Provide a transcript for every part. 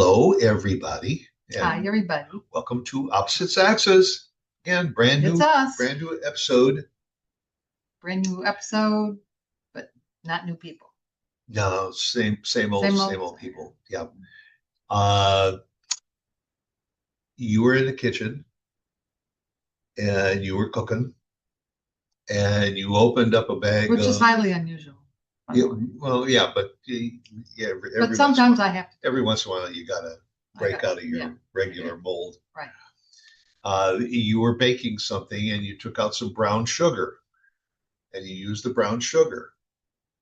Hello, everybody, Hi, and everybody. welcome to Opposite Saxes. Again, It's us. brand new episode. Brand new episode, but not new people. No, same Same old. people. Yeah. Uh, you were in the kitchen and you were cooking, and you opened up a bag Which is of. highly unusual. Yeah, well, yeah, but yeah, But sometimes I have to. every once in a while you gotta break out of your Yeah, regular mold. right. You were baking something and you took out some brown sugar and you used the brown sugar.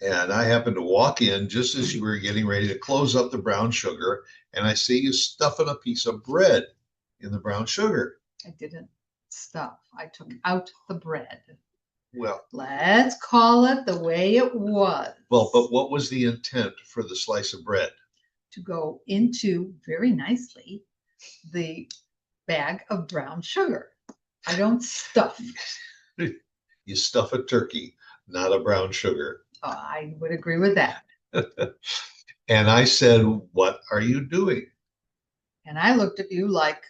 And I happened to walk in just as you were getting ready to close up the brown sugar, and I see you stuffing a piece of bread in the brown sugar. I didn't stuff. I took out the bread. Well, let's call it the way it was. Well, but what was the intent for the slice of bread? To go into, very nicely, the bag of brown sugar. I don't stuff. You stuff a turkey, not a brown sugar. I would agree with that. And I said, "What are you doing?" And I looked at you like,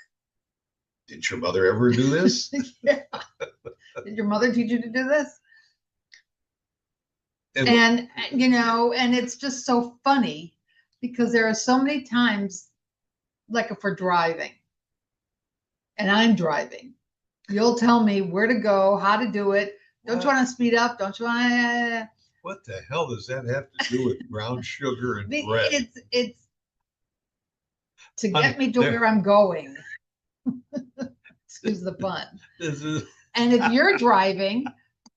did your mother ever do this? Yeah. Did your mother teach you to do this? And it's just so funny because there are so many times, like if we're driving and I'm driving, you'll tell me where to go, how to do it. Don't you want to speed up? Don't you want to? What the hell does that have to do with brown sugar and bread? It's to get me to where I'm going. Excuse the pun. And if you're driving,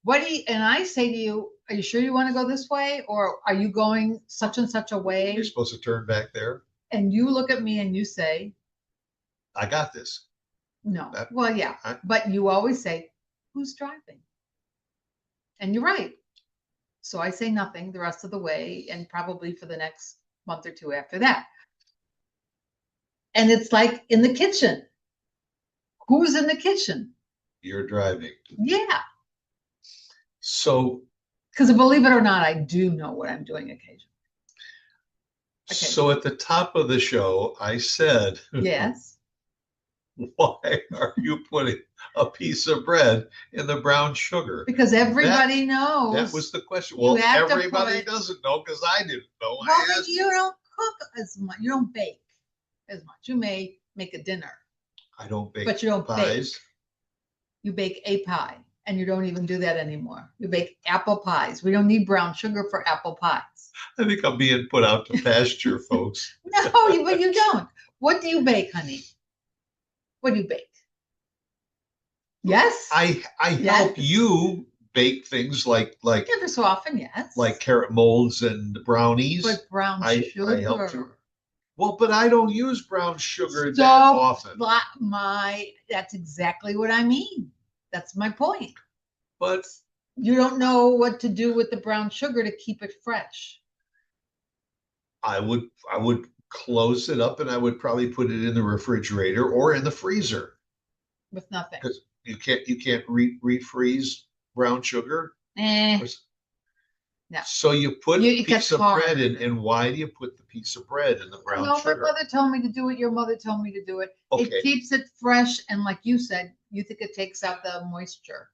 and I say to you, are you sure you want to go this way? Or are you going such and such a way? You're supposed to turn back there. And you look at me and you say, I got this. No. Well, yeah. But you always say, who's driving? And you're right. So I say nothing the rest of the way, and probably for the next month or two after that. And it's like in the kitchen. Who's in the kitchen? You're driving. Yeah. So. Because believe it or not, I do know what I'm doing occasionally. So at the top of the show, I said, yes. Why are you putting a piece of bread in the brown sugar? Because everybody knows. That was the question. Well, everybody doesn't know because I didn't know. Well, but you don't cook as much. You don't bake as much. You may make a dinner. I don't bake. But you don't pies. Bake. You bake a pie, and you don't even do that anymore. You bake apple pies. We don't need brown sugar for apple pies. I think I'm being put out to pasture, folks. No, but you don't. What do you bake, honey? What do you bake? Yes. I help you bake things like every so often, yes. Like carrot molds and brownies. But brown sugar. I help you. Well, but I don't use brown sugar that often. That's exactly what I mean. That's my point. But you don't know what to do with the brown sugar to keep it fresh. I would close it up and I would probably put it in the refrigerator or in the freezer. With nothing. Because you can't refreeze brown sugar. No. So you put a piece of bread in, and why do you put the piece of bread in the brown sugar? No, my mother told me to do it. Your mother told me to do it. Okay. It keeps it fresh, and like you said, you think it takes out the moisture.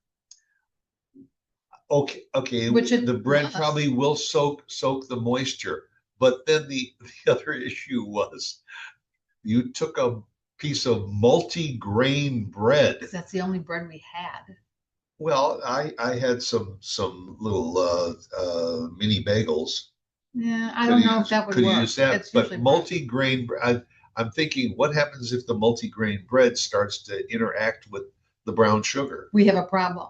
Okay. The bread probably will soak the moisture, but then the other issue was you took a piece of multi-grain bread. That's the only bread we had. Well, I had some little mini bagels. Yeah, I don't know if that would work. Could use that, but multi-grain. I'm thinking, what happens if the multi-grain bread starts to interact with the brown sugar? We have a problem.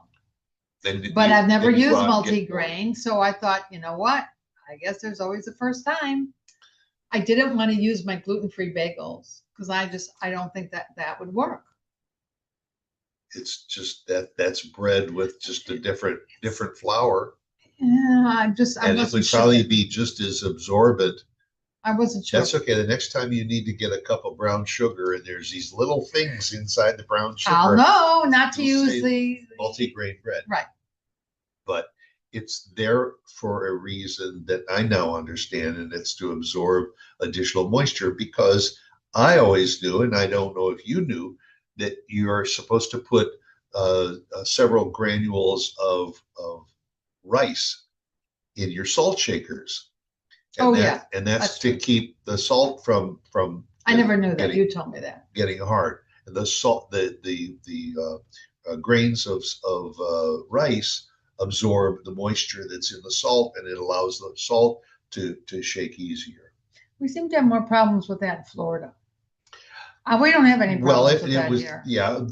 But I've never used multi-grain, so I thought, you know what? I guess there's always a first time. I didn't want to use my gluten-free bagels because I don't think that would work. It's just that's bread with just a different flour. Yeah, and it would probably be just as absorbent. I wasn't sure. That's okay. The next time you need to get a cup of brown sugar and there's these little things inside the brown sugar. I'll know not to use the multi-grain bread. Right. But it's there for a reason that I now understand, and it's to absorb additional moisture because I always knew, and I don't know if you knew, that you're supposed to put several granules of rice in your salt shakers, and Oh, yeah, that's that's to true. keep the salt from I never knew that. getting You told me that. getting hard. And the salt, the grains of rice absorb the moisture that's in the salt, and it allows the salt to shake easier. We seem to have more problems with that in Florida. We don't have any Well, problems with it that was, here. yeah.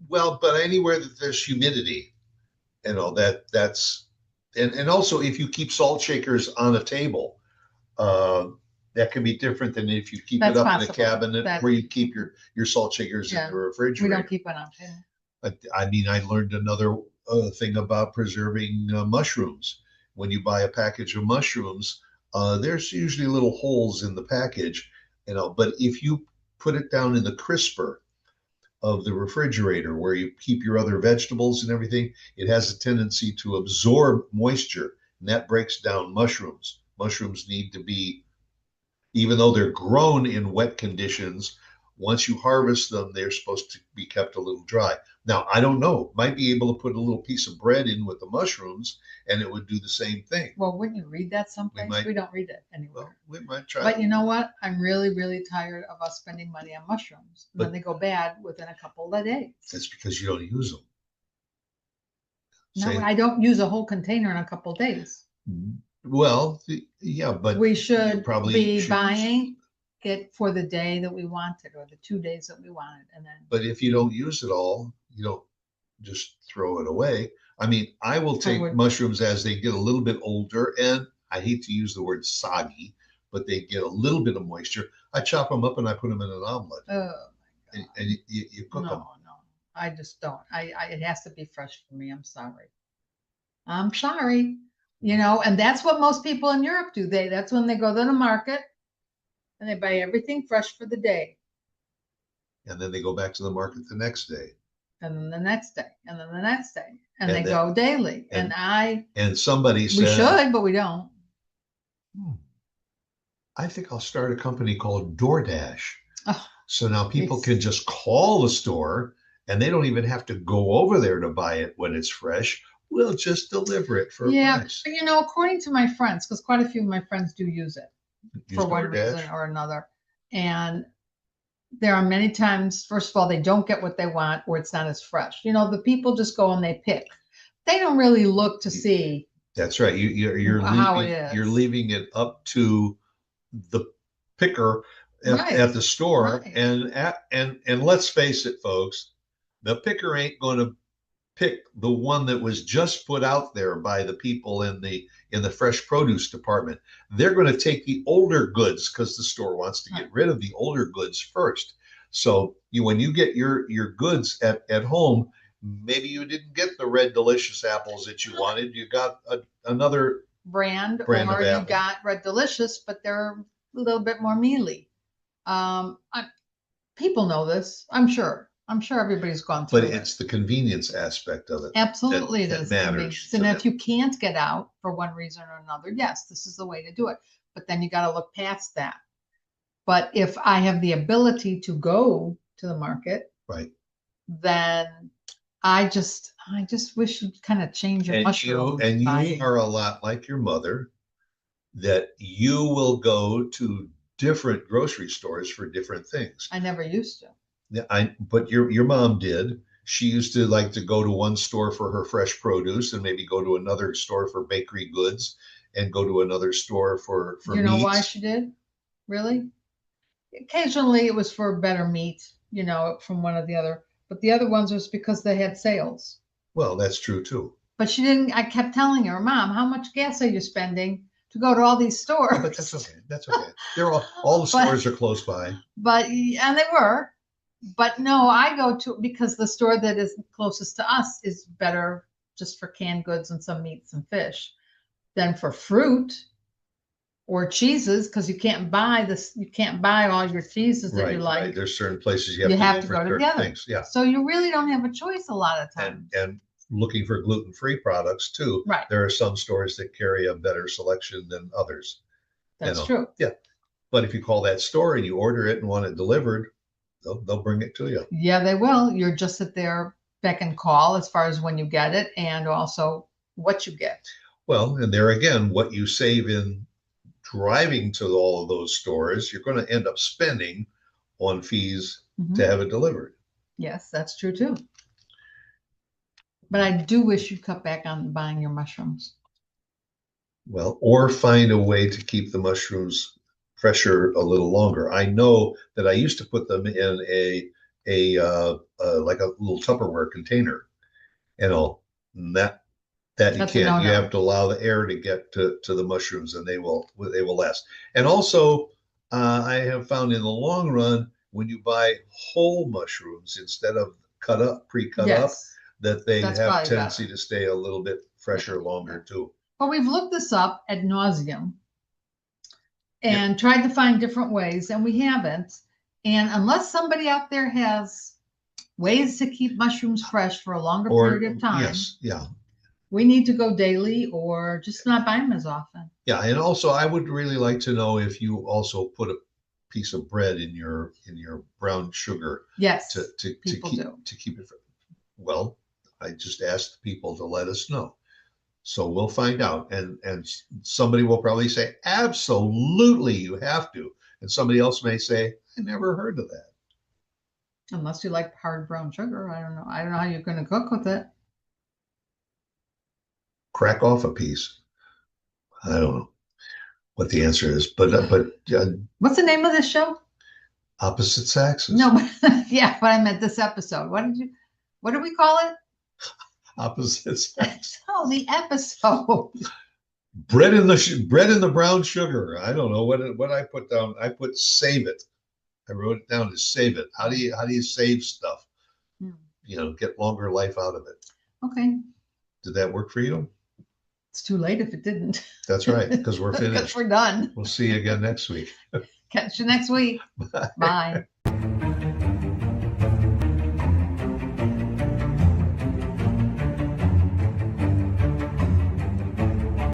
Well, but anywhere that there's humidity, that's and also if you keep salt shakers on a table, uh, that can be different than if you keep it That's up in a possible. cabinet That, where you keep your salt shakers in yeah, the we don't refrigerator. keep it on table. I mean, I learned another thing about preserving mushrooms. When you buy a package of mushrooms, there's usually little holes in the package, but if you put it down in the crisper of the refrigerator where you keep your other vegetables and everything, it has a tendency to absorb moisture, and that breaks down mushrooms. Mushrooms need to be, even though they're grown in wet conditions, once you harvest them, they're supposed to be kept a little dry. Now, I don't know, might be able to put a little piece of bread in with the mushrooms and it would do the same thing. Well, wouldn't you read that We someplace? might, We don't read it anywhere. well, we might try. But you know what? I'm really, really tired of us spending money on mushrooms. And then But they go bad within a couple of days. that's because you don't use them. No, Say, I don't use a whole container in a couple of days. well, yeah, but We you should probably be should. buying it for the day that we want it or the 2 days that we want it. And then, But if you don't use it all, you don't just throw it away. I mean, I will I take would, mushrooms as they get a little bit older, and I hate to use the word soggy, but they get a little bit of moisture. I chop them up and I put them in an omelet, oh my God. and you cook No, them. no. I just don't. It has to be fresh for me. I'm sorry. I'm sorry. And that's what most people in Europe do. That's when they go to the market and they buy everything fresh for the day. And then they go back to the market the next day. And then the next day, and then the next day, and And they that, go daily. and And and somebody we said, should, but we don't. I think I'll start a company called DoorDash. Oh, So now people it's, can just call the store and they don't even have to go over there to buy it when it's fresh. We'll just deliver it for a yeah, price. according to my friends, because quite a few of my friends do use it Use for one DoorDash. reason or another. And there are many times, first of all, they don't get what they want or it's not as fresh. The people just go and they pick. They don't really look to see That's right. You're how it leaving is. you're leaving it up to the picker Right, at the store, right. and let's face it, folks, the picker ain't going to pick the one that was just put out there by the people in the fresh produce department. They're going to take the older goods because the store wants to get rid of the older goods first. So when you get your goods at home, maybe you didn't get the red delicious apples that you wanted. You got another brand of or you apple. got Red Delicious, but they're a little bit more mealy. People know this, I'm sure. I'm sure everybody's gone through But it. it's the convenience aspect of it. Absolutely, it that is. matters And to if you can't get out for one reason or another, yes, this is the way to do it. But then you got to look past that. But if I have the ability to go to the market, Right. then I just wish you'd kind of change your mushrooms. And you are a lot like your mother, that you will go to different grocery stores for different things. I never used to. But your mom did. She used to like to go to one store for her fresh produce and maybe go to another store for bakery goods and go to another store for You know meats. why she did? Really? Occasionally it was for better meat, from one or the other. But the other ones was because they had sales. Well, that's true too. But she didn't. I kept telling her, Mom, how much gas are you spending to go to all these stores? Oh, but that's okay. That's okay. They're all the stores are close by. And they were. But no, I go to because the store that is closest to us is better just for canned goods and some meats and fish than for fruit or cheeses, because you can't buy all your cheeses that you like. Right. There's certain places You have to go together. Things. Yeah. So you really don't have a choice a lot of times. And looking for gluten-free products too. Right. There are some stores that carry a better selection than others. That's true. Yeah. But if you call that store and you order it and want it delivered, they'll bring it to you. Yeah, they will. You're just at their beck and call as far as when you get it and also what you get. Well, and there again, what you save in driving to all of those stores, you're going to end up spending on fees to have it delivered. Yes, that's true too. But I do wish you'd cut back on buying your mushrooms. Well, or find a way to keep the mushrooms fresher a little longer. I know that I used to put them in a like a little Tupperware container, and all that you That's a can't. You no-no. have to allow the air to get to the mushrooms, and they will last. And also, I have found in the long run, when you buy whole mushrooms instead of pre-cut up, Yes, that they that's have probably tendency better. to stay a little bit fresher longer too. But we've looked this up ad nauseum Yeah. and tried to find different ways, and we haven't. And unless somebody out there has ways to keep mushrooms fresh for a longer Or period of time, yes, yeah, we need to go daily or just not buy them as often. yeah. And also, I would really like to know if you also put a piece of bread in your brown sugar Yes, to people keep do. it. Well, I just asked people to let us know. So we'll find out. And somebody will probably say, absolutely, you have to. And somebody else may say, I never heard of that. Unless you like hard brown sugar. I don't know. I don't know how you're going to cook with it. Crack off a piece. I don't know what the answer is, but What's the name of this show? opposite Saxes. No, yeah, but I meant this episode. What did we call it? Opposite Sax. Oh, the episode. Bread in the brown sugar. I don't know what I put down. I put save it. I wrote it down as save it. How do you save stuff? Get longer life out of it. Okay. Did that work for you? It's too late if it didn't. That's right, because we're finished. Because we're done. We'll see you again next week. Catch you next week. Bye.